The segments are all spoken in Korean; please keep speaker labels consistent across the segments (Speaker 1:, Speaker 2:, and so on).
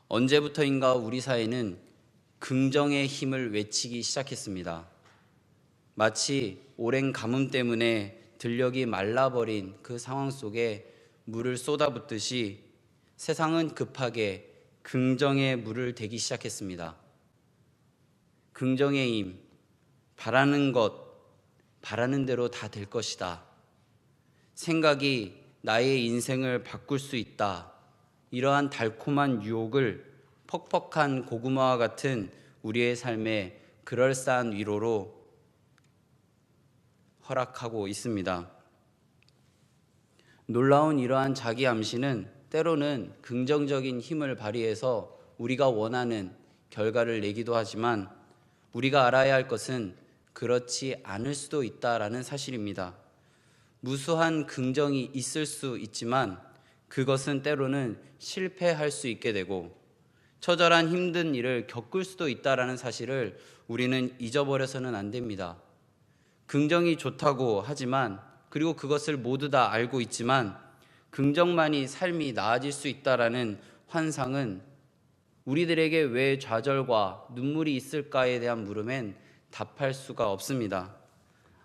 Speaker 1: 언제부터인가 우리 사회는 긍정의 힘을 외치기 시작했습니다. 마치 오랜 가뭄 때문에 들녘이 말라버린 그 상황 속에 물을 쏟아붓듯이 세상은 급하게 긍정의 물을 대기 시작했습니다. 긍정의 힘, 바라는 것, 바라는 대로 다 될 것이다. 생각이 나의 인생을 바꿀 수 있다. 이러한 달콤한 유혹을 퍽퍽한 고구마와 같은 우리의 삶에 그럴싸한 위로로 허락하고 있습니다. 놀라운 이러한 자기 암시는 때로는 긍정적인 힘을 발휘해서 우리가 원하는 결과를 내기도 하지만 우리가 알아야 할 것은 그렇지 않을 수도 있다라는 사실입니다. 무수한 긍정이 있을 수 있지만 그것은 때로는 실패할 수 있게 되고 처절한 힘든 일을 겪을 수도 있다라는 사실을 우리는 잊어버려서는 안 됩니다. 긍정이 좋다고 하지만 그리고 그것을 모두 다 알고 있지만 긍정만이 삶이 나아질 수 있다라는 환상은 우리들에게 왜 좌절과 눈물이 있을까에 대한 물음엔 답할 수가 없습니다.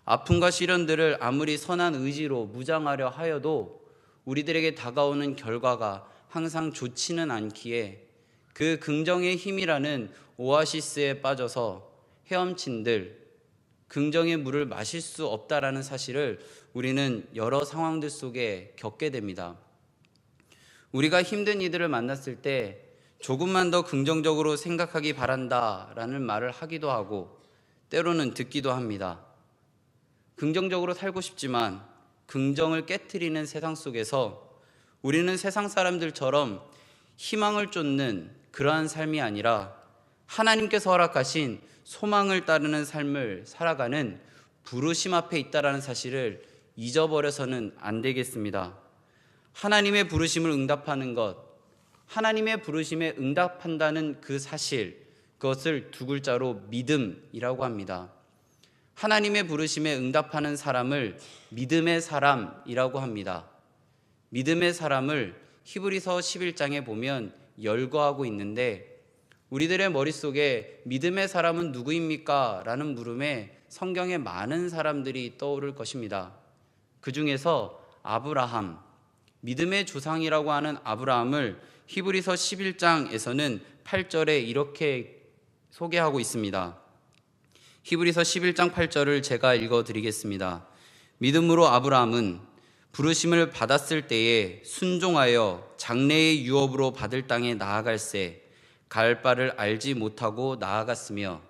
Speaker 1: 아픔과 시련들을 아무리 선한 의지로 무장하려 하여도 우리들에게 다가오는 결과가 항상 좋지는 않기에 그 긍정의 힘이라는 오아시스에 빠져서 헤엄친들 긍정의 물을 마실 수 없다라는 사실을 우리는 여러 상황들 속에 겪게 됩니다. 우리가 힘든 이들을 만났을 때 조금만 더 긍정적으로 생각하기 바란다라는 말을 하기도 하고 때로는 듣기도 합니다. 긍정적으로 살고 싶지만 긍정을 깨트리는 세상 속에서 우리는 세상 사람들처럼 희망을 쫓는 그러한 삶이 아니라 하나님께서 허락하신 소망을 따르는 삶을 살아가는 부르심 앞에 있다라는 사실을 잊어버려서는 안 되겠습니다. 하나님의 부르심을 응답하는 것, 하나님의 부르심에 응답한다는 그 사실, 그것을 두 글자로 믿음이라고 합니다. 하나님의 부르심에 응답하는 사람을 믿음의 사람이라고 합니다. 믿음의 사람을 히브리서 11장에 보면 열거하고 있는데 우리들의 머릿속에 믿음의 사람은 누구입니까? 라는 물음에 성경에 많은 사람들이 떠오를 것입니다. 그 중에서 아브라함, 믿음의 조상이라고 하는 아브라함을 히브리서 11장에서는 8절에 이렇게 소개하고 있습니다. 히브리서 11장 8절을 제가 읽어드리겠습니다. 믿음으로 아브라함은 부르심을 받았을 때에 순종하여 장래의 유업으로 받을 땅에 나아갈새 갈 바를 알지 못하고 나아갔으며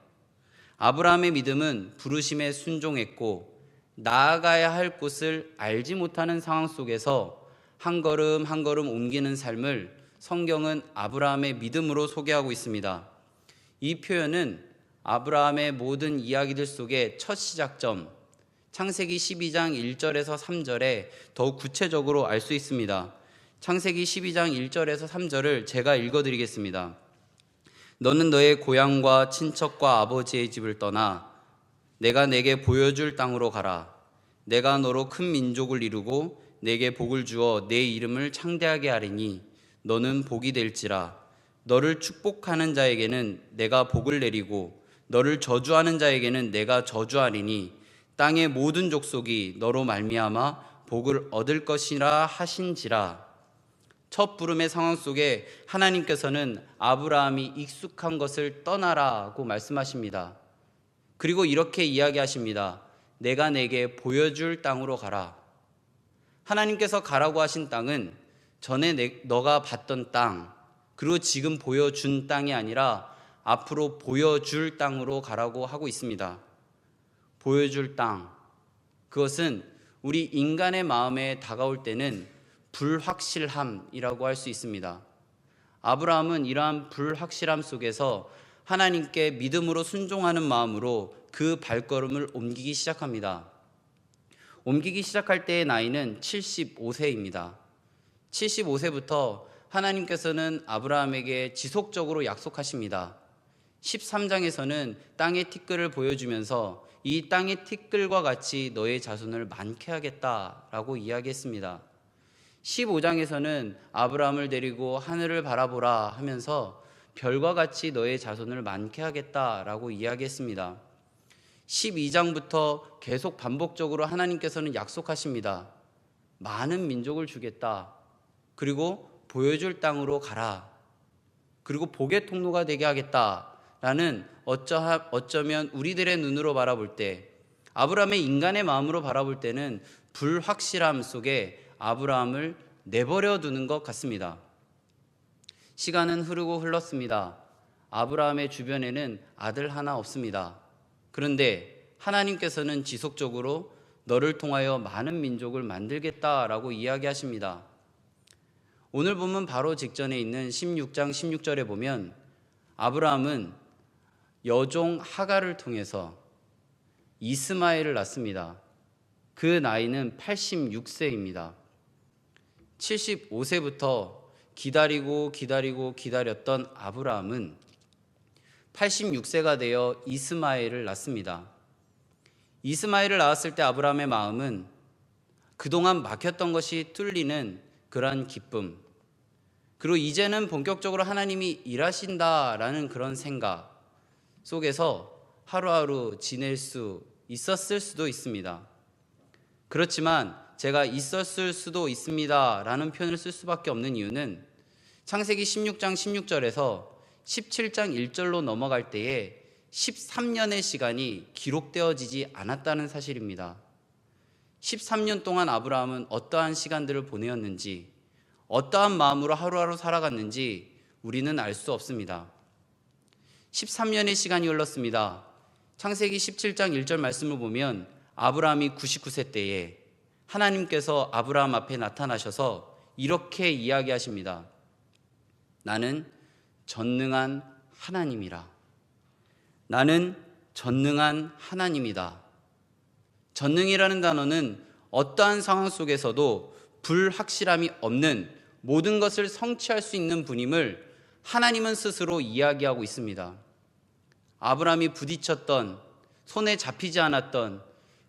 Speaker 1: 아브라함의 믿음은 부르심에 순종했고 나아가야 할 곳을 알지 못하는 상황 속에서 한 걸음 한 걸음 옮기는 삶을 성경은 아브라함의 믿음으로 소개하고 있습니다. 이 표현은 아브라함의 모든 이야기들 속에 첫 시작점 창세기 12장 1절에서 3절에 더욱 구체적으로 알 수 있습니다. 창세기 12장 1절에서 3절을 제가 읽어드리겠습니다. 너는 너의 고향과 친척과 아버지의 집을 떠나 내가 내게 보여줄 땅으로 가라. 내가 너로 큰 민족을 이루고 내게 복을 주어 내 이름을 창대하게 하리니 너는 복이 될지라. 너를 축복하는 자에게는 내가 복을 내리고 너를 저주하는 자에게는 내가 저주하리니 땅의 모든 족속이 너로 말미암아 복을 얻을 것이라 하신지라. 첫 부름의 상황 속에 하나님께서는 아브라함이 익숙한 것을 떠나라고 말씀하십니다. 그리고 이렇게 이야기하십니다. 내가 내게 보여줄 땅으로 가라. 하나님께서 가라고 하신 땅은 전에 너가 봤던 땅, 그리고 지금 보여준 땅이 아니라 앞으로 보여줄 땅으로 가라고 하고 있습니다. 보여줄 땅, 그것은 우리 인간의 마음에 다가올 때는 불확실함이라고 할 수 있습니다. 아브라함은 이러한 불확실함 속에서 하나님께 믿음으로 순종하는 마음으로 그 발걸음을 옮기기 시작합니다. 옮기기 시작할 때의 나이는 75세입니다. 75세부터 하나님께서는 아브라함에게 지속적으로 약속하십니다. 13장에서는 땅의 티끌을 보여주면서 이 땅의 티끌과 같이 너의 자손을 많게 하겠다라고 이야기했습니다. 15장에서는 아브라함을 데리고 하늘을 바라보라 하면서 별과 같이 너의 자손을 많게 하겠다라고 이야기했습니다. 12장부터 계속 반복적으로 하나님께서는 약속하십니다. 많은 민족을 주겠다. 그리고 보여줄 땅으로 가라. 그리고 복의 통로가 되게 하겠다라는 어쩌면 우리들의 눈으로 바라볼 때, 아브라함의 인간의 마음으로 바라볼 때는 불확실함 속에 아브라함을 내버려 두는 것 같습니다. 시간은 흐르고 흘렀습니다. 아브라함의 주변에는 아들 하나 없습니다. 그런데 하나님께서는 지속적으로 너를 통하여 많은 민족을 만들겠다라고 이야기하십니다. 오늘 본문 바로 직전에 있는 16장 16절에 보면 아브라함은 여종 하갈을 통해서 이스마엘을 낳습니다. 그 나이는 86세입니다. 75세부터 기다렸던 아브라함은 86세가 되어 이스마엘을 낳습니다. 이스마엘을 낳았을 때 아브라함의 마음은 그동안 막혔던 것이 뚫리는 그러한 기쁨, 그리고 이제는 본격적으로 하나님이 일하신다라는 그런 생각 속에서 하루하루 지낼 수 있었을 수도 있습니다. 그렇지만 제가 있었을 수도 있습니다 라는 표현을 쓸 수밖에 없는 이유는 창세기 16장 16절에서 17장 1절로 넘어갈 때에 13년의 시간이 기록되어지지 않았다는 사실입니다. 13년 동안 아브라함은 어떠한 시간들을 보내었는지, 어떠한 마음으로 하루하루 살아갔는지 우리는 알 수 없습니다. 13년의 시간이 흘렀습니다. 창세기 17장 1절 말씀을 보면 아브라함이 99세 때에 하나님께서 아브라함 앞에 나타나셔서 이렇게 이야기하십니다. 나는 전능한 하나님이라. 나는 전능한 하나님이다. 전능이라는 단어는 어떠한 상황 속에서도 불확실함이 없는 모든 것을 성취할 수 있는 분임을 하나님은 스스로 이야기하고 있습니다. 아브라함이 부딪혔던, 손에 잡히지 않았던,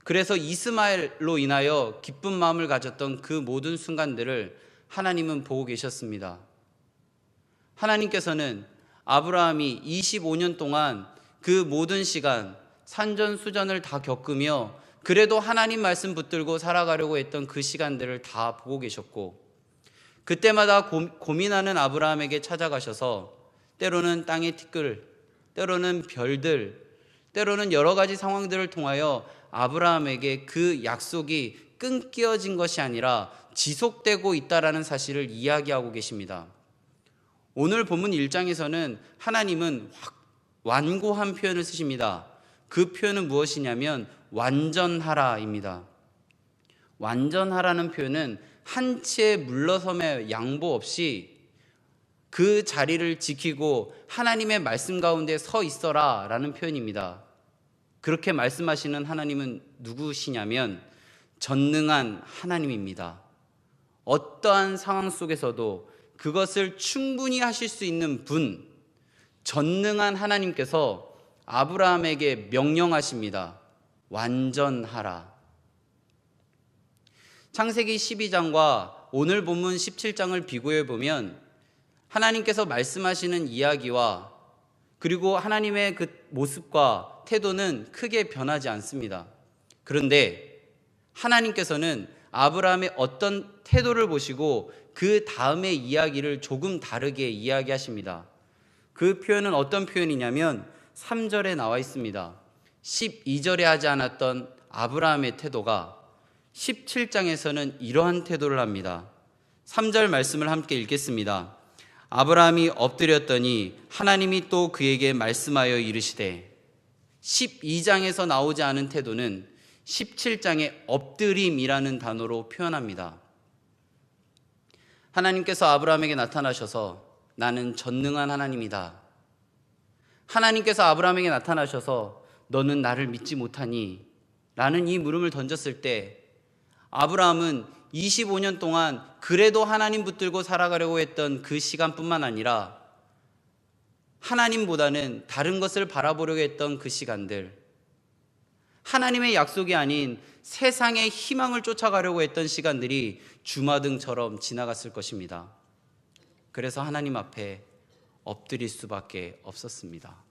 Speaker 1: 그래서 이스마엘로 인하여 기쁜 마음을 가졌던 그 모든 순간들을 하나님은 보고 계셨습니다. 하나님께서는 아브라함이 25년 동안 그 모든 시간 산전수전을 다 겪으며 그래도 하나님 말씀 붙들고 살아가려고 했던 그 시간들을 다 보고 계셨고, 그때마다 고민하는 아브라함에게 찾아가셔서 때로는 땅의 티끌, 때로는 별들, 때로는 여러 가지 상황들을 통하여 아브라함에게 그 약속이 끊겨진 것이 아니라 지속되고 있다라는 사실을 이야기하고 계십니다. 오늘 본문 1장에서는 하나님은 완고한 표현을 쓰십니다. 그 표현은 무엇이냐면 완전하라입니다. 완전하라는 표현은 한치의 물러섬의 양보 없이 그 자리를 지키고 하나님의 말씀 가운데 서 있어라 라는 표현입니다. 그렇게 말씀하시는 하나님은 누구시냐면 전능한 하나님입니다. 어떠한 상황 속에서도 그것을 충분히 하실 수 있는 분, 전능한 하나님께서 아브라함에게 명령하십니다. 완전하라. 창세기 12장과 오늘 본문 17장을 비교해 보면 하나님께서 말씀하시는 이야기와 그리고 하나님의 그 모습과 태도는 크게 변하지 않습니다. 그런데 하나님께서는 아브라함의 어떤 태도를 보시고 그 다음의 이야기를 조금 다르게 이야기하십니다. 그 표현은 어떤 표현이냐면 3절에 나와 있습니다. 12절에 하지 않았던 아브라함의 태도가 17장에서는 이러한 태도를 합니다. 3절 말씀을 함께 읽겠습니다. 아브라함이 엎드렸더니 하나님이 또 그에게 말씀하여 이르시되, 12장에서 나오지 않은 태도는 17장의 엎드림이라는 단어로 표현합니다. 하나님께서 아브라함에게 나타나셔서 나는 전능한 하나님이다. 하나님께서 아브라함에게 나타나셔서 너는 나를 믿지 못하니? 라는 이 물음을 던졌을 때 아브라함은 25년 동안 그래도 하나님 붙들고 살아가려고 했던 그 시간뿐만 아니라 하나님보다는 다른 것을 바라보려고 했던 그 시간들, 하나님의 약속이 아닌 세상의 희망을 쫓아가려고 했던 시간들이 주마등처럼 지나갔을 것입니다. 그래서 하나님 앞에 엎드릴 수밖에 없었습니다.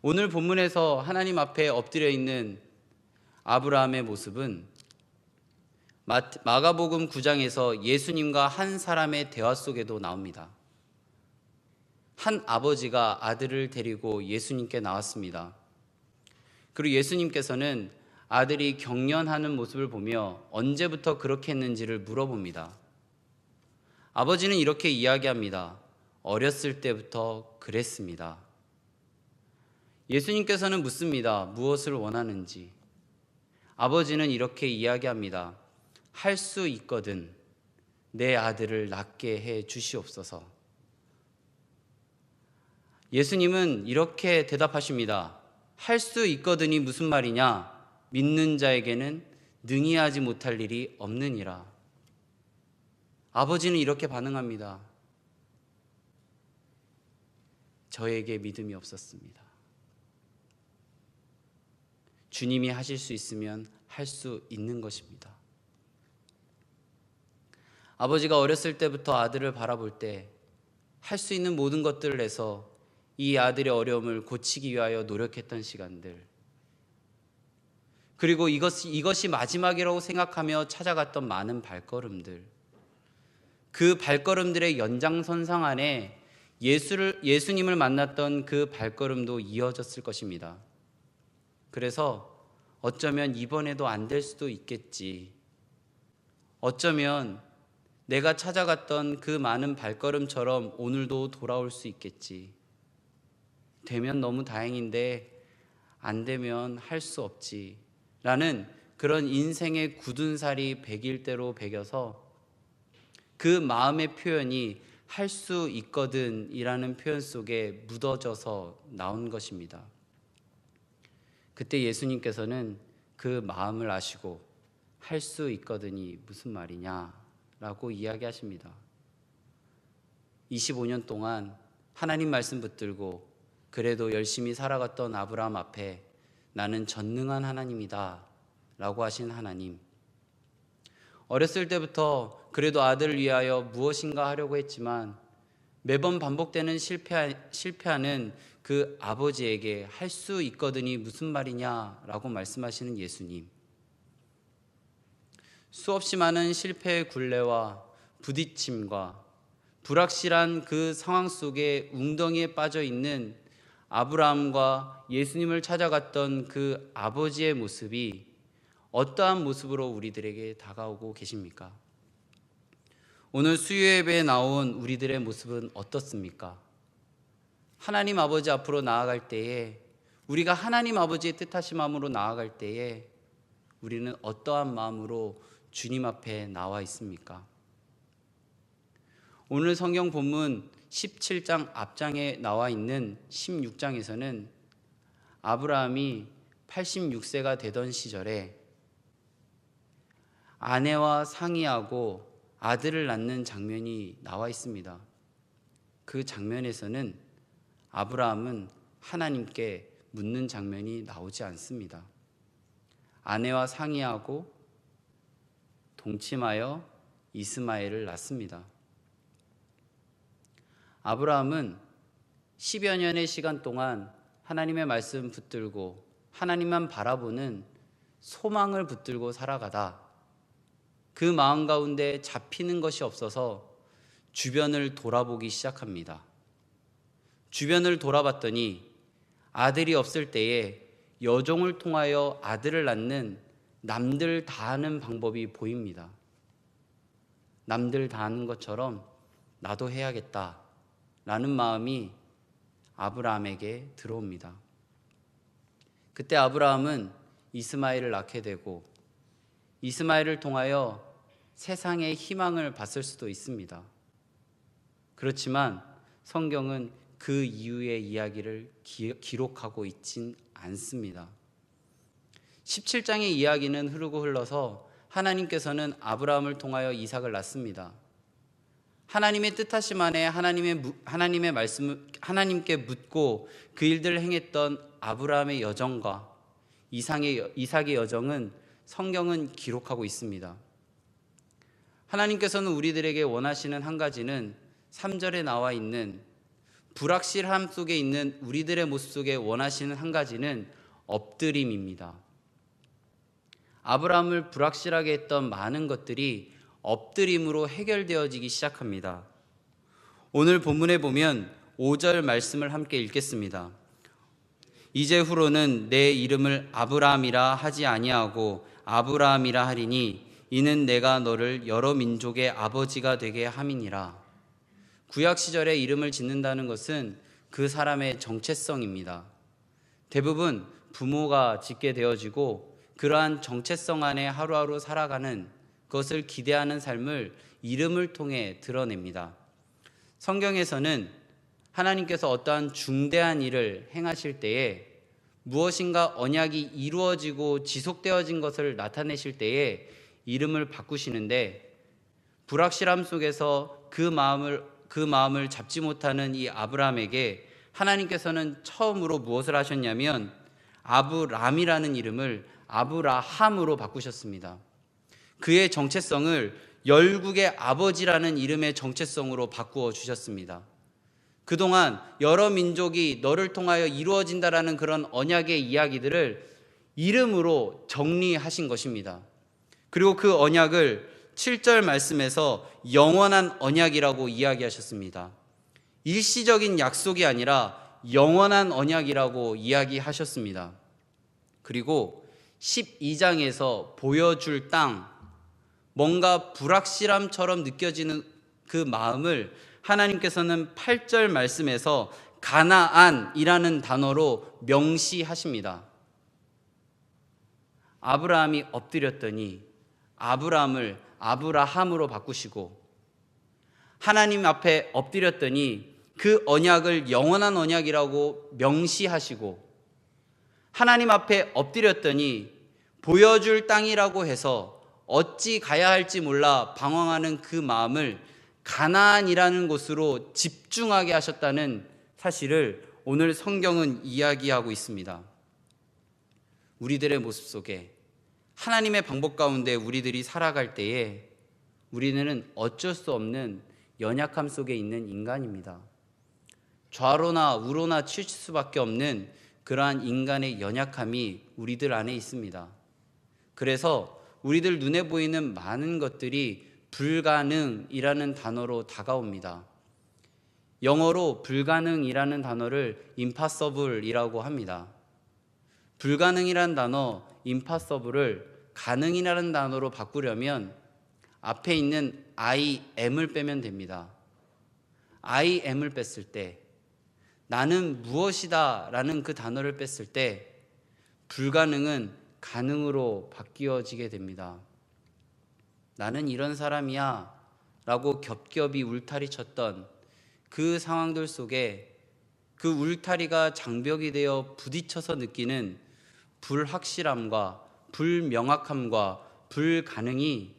Speaker 1: 오늘 본문에서 하나님 앞에 엎드려 있는 아브라함의 모습은 마가복음 9장에서 예수님과 한 사람의 대화 속에도 나옵니다. 한 아버지가 아들을 데리고 예수님께 나왔습니다. 그리고 예수님께서는 아들이 경련하는 모습을 보며 언제부터 그렇게 했는지를 물어봅니다. 아버지는 이렇게 이야기합니다. 어렸을 때부터 그랬습니다. 예수님께서는 묻습니다. 무엇을 원하는지. 아버지는 이렇게 이야기합니다. 할 수 있거든 내 아들을 낫게 해 주시옵소서. 예수님은 이렇게 대답하십니다. 할 수 있거든이 무슨 말이냐? 믿는 자에게는 능히 하지 못할 일이 없느니라. 아버지는 이렇게 반응합니다. 저에게 믿음이 없었습니다. 주님이 하실 수 있으면 할 수 있는 것입니다. 아버지가 어렸을 때부터 아들을 바라볼 때 할 수 있는 모든 것들을 해서 이 아들의 어려움을 고치기 위하여 노력했던 시간들, 그리고 이것이 마지막이라고 생각하며 찾아갔던 많은 발걸음들, 그 발걸음들의 연장선상 안에 예수님을 만났던 그 발걸음도 이어졌을 것입니다. 그래서 어쩌면 이번에도 안 될 수도 있겠지, 어쩌면 내가 찾아갔던 그 많은 발걸음처럼 오늘도 돌아올 수 있겠지, 되면 너무 다행인데 안 되면 할 수 없지 라는 그런 인생의 굳은 살이 백일 대로 배겨서 그 마음의 표현이 할 수 있거든 이라는 표현 속에 묻어져서 나온 것입니다. 그때 예수님께서는 그 마음을 아시고 할 수 있거든이 무슨 말이냐 라고 이야기하십니다. 25년 동안 하나님 말씀 붙들고 그래도 열심히 살아갔던 아브라함 앞에 나는 전능한 하나님이다 라고 하신 하나님, 어렸을 때부터 그래도 아들을 위하여 무엇인가 하려고 했지만 매번 반복되는 실패하는 그 아버지에게 할 수 있거든이 무슨 말이냐라고 말씀하시는 예수님, 수없이 많은 실패의 굴레와 부딪힘과 불확실한 그 상황 속에 웅덩이에 빠져 있는 아브라함과 예수님을 찾아갔던 그 아버지의 모습이 어떠한 모습으로 우리들에게 다가오고 계십니까? 오늘 수요예배에 나온 우리들의 모습은 어떻습니까? 하나님 아버지 앞으로 나아갈 때에, 우리가 하나님 아버지의 뜻하신 마음으로 나아갈 때에 우리는 어떠한 마음으로 주님 앞에 나와 있습니까? 오늘 성경 본문 17장 앞장에 나와 있는 16장에서는 아브라함이 86세가 되던 시절에 아내와 상의하고 아들을 낳는 장면이 나와 있습니다. 그 장면에서는 아브라함은 하나님께 묻는 장면이 나오지 않습니다. 아내와 상의하고 동침하여 이스마엘을 낳습니다. 아브라함은 10여 년의 시간 동안 하나님의 말씀 붙들고 하나님만 바라보는 소망을 붙들고 살아가다 그 마음 가운데 잡히는 것이 없어서 주변을 돌아보기 시작합니다. 주변을 돌아봤더니 아들이 없을 때에 여종을 통하여 아들을 낳는 남들 다 하는 방법이 보입니다. 남들 다 하는 것처럼 나도 해야겠다 라는 마음이 아브라함에게 들어옵니다. 그때 아브라함은 이스마엘을 낳게 되고 이스마엘을 통하여 세상의 희망을 봤을 수도 있습니다. 그렇지만 성경은 그 이후의 이야기를 기록하고 있진 않습니다. 17장의 이야기는 흐르고 흘러서 하나님께서는 아브라함을 통하여 이삭을 낳습니다. 하나님의 뜻하심 안에 하나님의 말씀을 하나님께 묻고 그 일들을 행했던 아브라함의 여정과 이삭의 여정은 성경은 기록하고 있습니다. 하나님께서는 우리들에게 원하시는 한 가지는 3절에 나와 있는 불확실함 속에 있는 우리들의 모습 속에 원하시는 한 가지는 엎드림입니다. 아브라함을 불확실하게 했던 많은 것들이 엎드림으로 해결되어지기 시작합니다. 오늘 본문에 보면 5절 말씀을 함께 읽겠습니다. 이제후로는 내 이름을 아브라함이라 하지 아니하고 아브라함이라 하리니 이는 내가 너를 여러 민족의 아버지가 되게 함이니라. 구약 시절에 이름을 짓는다는 것은 그 사람의 정체성입니다. 대부분 부모가 짓게 되어지고 그러한 정체성 안에 하루하루 살아가는 그것을 기대하는 삶을 이름을 통해 드러냅니다. 성경에서는 하나님께서 어떠한 중대한 일을 행하실 때에 무엇인가 언약이 이루어지고 지속되어진 것을 나타내실 때에 이름을 바꾸시는데, 불확실함 속에서 그 마음을 잡지 못하는 이 아브라함에게 하나님께서는 처음으로 무엇을 하셨냐면 아브람이라는 이름을 아브라함으로 바꾸셨습니다. 그의 정체성을 열국의 아버지라는 이름의 정체성으로 바꾸어 주셨습니다. 그동안 여러 민족이 너를 통하여 이루어진다라는 그런 언약의 이야기들을 이름으로 정리하신 것입니다. 그리고 그 언약을 7절 말씀에서 영원한 언약이라고 이야기하셨습니다. 일시적인 약속이 아니라 영원한 언약이라고 이야기하셨습니다. 그리고 12장에서 보여줄 땅, 뭔가 불확실함처럼 느껴지는 그 마음을 하나님께서는 8절 말씀에서 가나안이라는 단어로 명시하십니다. 아브라함이 엎드렸더니 아브라함을 아브라함으로 바꾸시고, 하나님 앞에 엎드렸더니 그 언약을 영원한 언약이라고 명시하시고, 하나님 앞에 엎드렸더니 보여줄 땅이라고 해서 어찌 가야 할지 몰라 방황하는 그 마음을 가나안이라는 곳으로 집중하게 하셨다는 사실을 오늘 성경은 이야기하고 있습니다. 우리들의 모습 속에 하나님의 방법 가운데 우리들이 살아갈 때에 우리는 어쩔 수 없는 연약함 속에 있는 인간입니다. 좌로나 우로나 치칠 수밖에 없는 그러한 인간의 연약함이 우리들 안에 있습니다. 그래서 우리들 눈에 보이는 많은 것들이 불가능이라는 단어로 다가옵니다. 영어로 불가능이라는 단어를 impossible이라고 합니다. 불가능이라는 단어 impossible을 가능이라는 단어로 바꾸려면 앞에 있는 I am을 빼면 됩니다. I am을 뺐을 때, 나는 무엇이다 라는 그 단어를 뺐을 때 불가능은 가능으로 바뀌어지게 됩니다. 나는 이런 사람이야 라고 겹겹이 울타리 쳤던 그 상황들 속에 그 울타리가 장벽이 되어 부딪혀서 느끼는 불확실함과 불명확함과 불가능이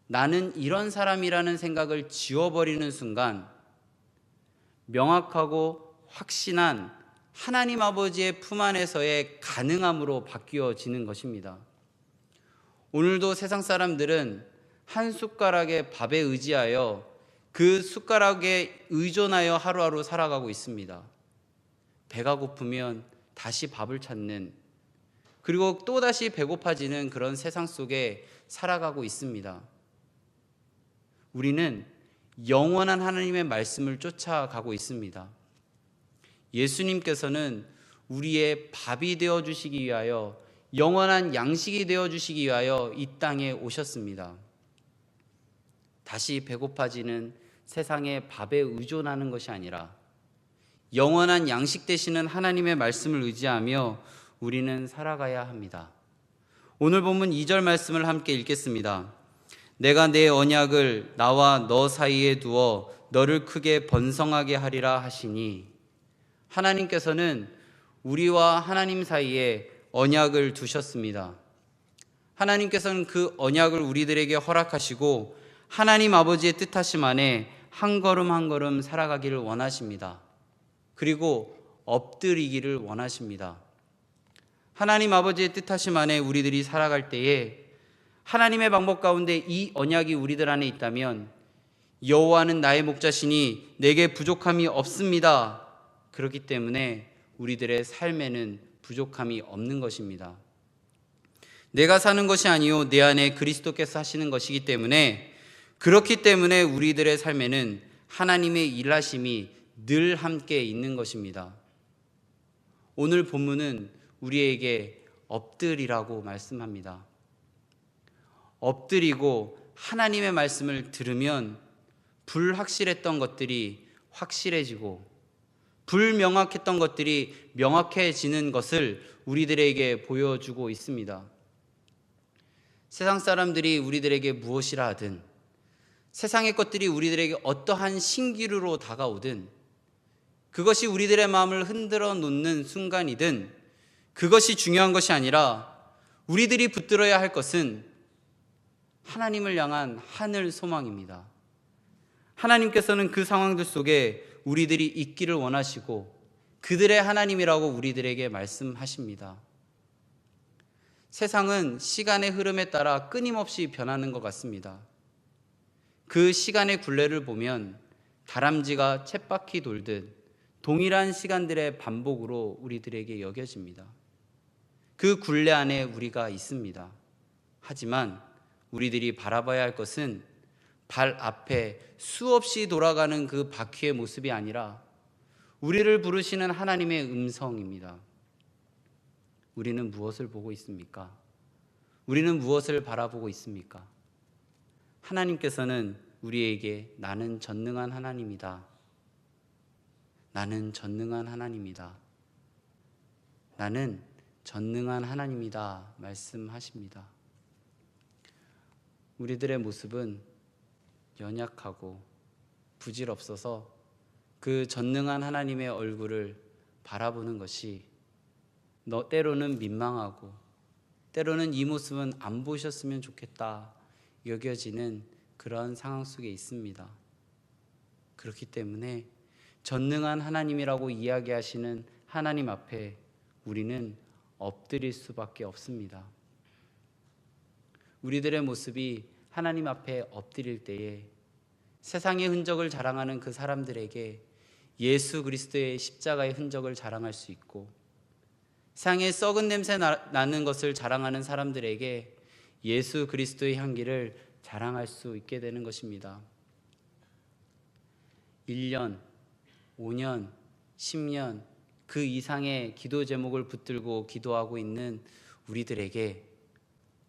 Speaker 1: 나는 이런 사람이라는 생각을 지워버리는 순간 명확하고 확신한 하나님 아버지의 품 안에서의 가능함으로 바뀌어지는 것입니다. 오늘도 세상 사람들은 한 숟가락의 밥에 의지하여 그 숟가락에 의존하여 하루하루 살아가고 있습니다. 배가 고프면 다시 밥을 찾는, 그리고 또다시 배고파지는 그런 세상 속에 살아가고 있습니다. 우리는 영원한 하나님의 말씀을 쫓아가고 있습니다. 예수님께서는 우리의 밥이 되어주시기 위하여, 영원한 양식이 되어주시기 위하여 이 땅에 오셨습니다. 다시 배고파지는 세상의 밥에 의존하는 것이 아니라 영원한 양식 되시는 하나님의 말씀을 의지하며 우리는 살아가야 합니다. 오늘 본문 2절 말씀을 함께 읽겠습니다. 내가 내 언약을 나와 너 사이에 두어 너를 크게 번성하게 하리라 하시니, 하나님께서는 우리와 하나님 사이에 언약을 두셨습니다. 하나님께서는 그 언약을 우리들에게 허락하시고 하나님 아버지의 뜻하심 안에 한 걸음 한 걸음 살아가기를 원하십니다. 그리고 엎드리기를 원하십니다. 하나님 아버지의 뜻하심 안에 우리들이 살아갈 때에 하나님의 방법 가운데 이 언약이 우리들 안에 있다면 여호와는 나의 목자시니 내게 부족함이 없습니다. 그렇기 때문에 우리들의 삶에는 부족함이 없는 것입니다. 내가 사는 것이 아니요 내 안에 그리스도께서 사시는 것이기 때문에, 그렇기 때문에 우리들의 삶에는 하나님의 일하심이 늘 함께 있는 것입니다. 오늘 본문은 우리에게 엎드리라고 말씀합니다. 엎드리고 하나님의 말씀을 들으면 불확실했던 것들이 확실해지고 불명확했던 것들이 명확해지는 것을 우리들에게 보여주고 있습니다. 세상 사람들이 우리들에게 무엇이라 하든, 세상의 것들이 우리들에게 어떠한 신기루로 다가오든, 그것이 우리들의 마음을 흔들어 놓는 순간이든, 그것이 중요한 것이 아니라 우리들이 붙들어야 할 것은 하나님을 향한 하늘 소망입니다. 하나님께서는 그 상황들 속에 우리들이 있기를 원하시고 그들의 하나님이라고 우리들에게 말씀하십니다. 세상은 시간의 흐름에 따라 끊임없이 변하는 것 같습니다. 그 시간의 굴레를 보면 다람쥐가 쳇바퀴 돌듯 동일한 시간들의 반복으로 우리들에게 여겨집니다. 그 굴레 안에 우리가 있습니다. 하지만 우리들이 바라봐야 할 것은 발 앞에 수없이 돌아가는 그 바퀴의 모습이 아니라 우리를 부르시는 하나님의 음성입니다. 우리는 무엇을 보고 있습니까? 우리는 무엇을 바라보고 있습니까? 하나님께서는 우리에게 나는 전능한 하나님이다. 나는 전능한 하나님이다. 나는 전능한 하나님이다 말씀하십니다. 우리들의 모습은 연약하고 부질없어서 그 전능한 하나님의 얼굴을 바라보는 것이 때로는 민망하고 때로는 이 모습은 안 보셨으면 좋겠다 여겨지는 그런 상황 속에 있습니다. 그렇기 때문에 전능한 하나님이라고 이야기하시는 하나님 앞에 우리는 엎드릴 수밖에 없습니다. 우리들의 모습이 하나님 앞에 엎드릴 때에 세상의 흔적을 자랑하는 그 사람들에게 예수 그리스도의 십자가의 흔적을 자랑할 수 있고, 세상에 썩은 냄새 나는 것을 자랑하는 사람들에게 예수 그리스도의 향기를 자랑할 수 있게 되는 것입니다. 1년, 5년, 10년 그 이상의 기도 제목을 붙들고 기도하고 있는 우리들에게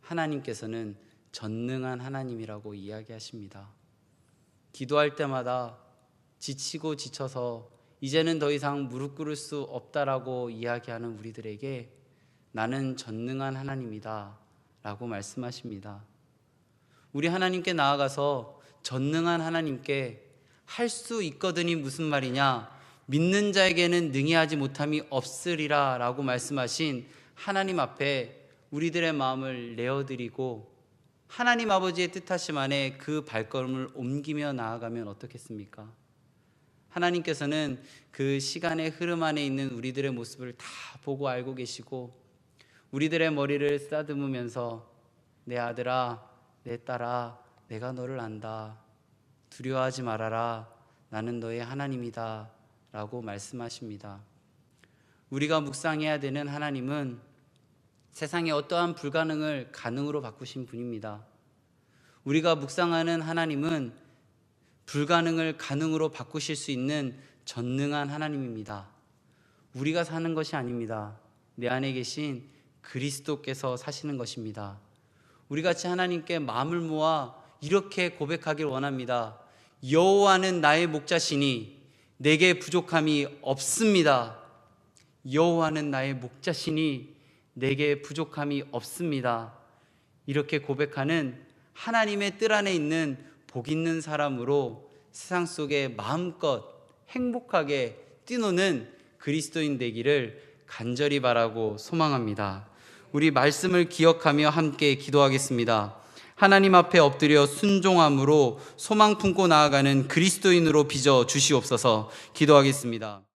Speaker 1: 하나님께서는 전능한 하나님이라고 이야기하십니다. 기도할 때마다 지치고 지쳐서 이제는 더 이상 무릎 꿇을 수 없다라고 이야기하는 우리들에게 나는 전능한 하나님이다 라고 말씀하십니다. 우리 하나님께 나아가서 전능한 하나님께 할 수 있거든이 무슨 말이냐, 믿는 자에게는 능히 하지 못함이 없으리라 라고 말씀하신 하나님 앞에 우리들의 마음을 내어드리고 하나님 아버지의 뜻하심 안에 그 발걸음을 옮기며 나아가면 어떻겠습니까? 하나님께서는 그 시간의 흐름 안에 있는 우리들의 모습을 다 보고 알고 계시고 우리들의 머리를 쓰다듬으면서 내 아들아, 내 딸아, 내가 너를 안다. 두려워하지 말아라. 나는 너의 하나님이다 라고 말씀하십니다. 우리가 묵상해야 되는 하나님은 세상의 어떠한 불가능을 가능으로 바꾸신 분입니다. 우리가 묵상하는 하나님은 불가능을 가능으로 바꾸실 수 있는 전능한 하나님입니다. 우리가 사는 것이 아닙니다. 내 안에 계신 그리스도께서 사시는 것입니다. 우리같이 하나님께 마음을 모아 이렇게 고백하길 원합니다. 여호와는 나의 목자시니 내게 부족함이 없습니다. 여호와는 나의 목자시니 내게 부족함이 없습니다. 이렇게 고백하는 하나님의 뜰 안에 있는 복 있는 사람으로 세상 속에 마음껏 행복하게 뛰노는 그리스도인 되기를 간절히 바라고 소망합니다. 우리 말씀을 기억하며 함께 기도하겠습니다. 하나님 앞에 엎드려 순종함으로 소망 품고 나아가는 그리스도인으로 빚어 주시옵소서. 기도하겠습니다.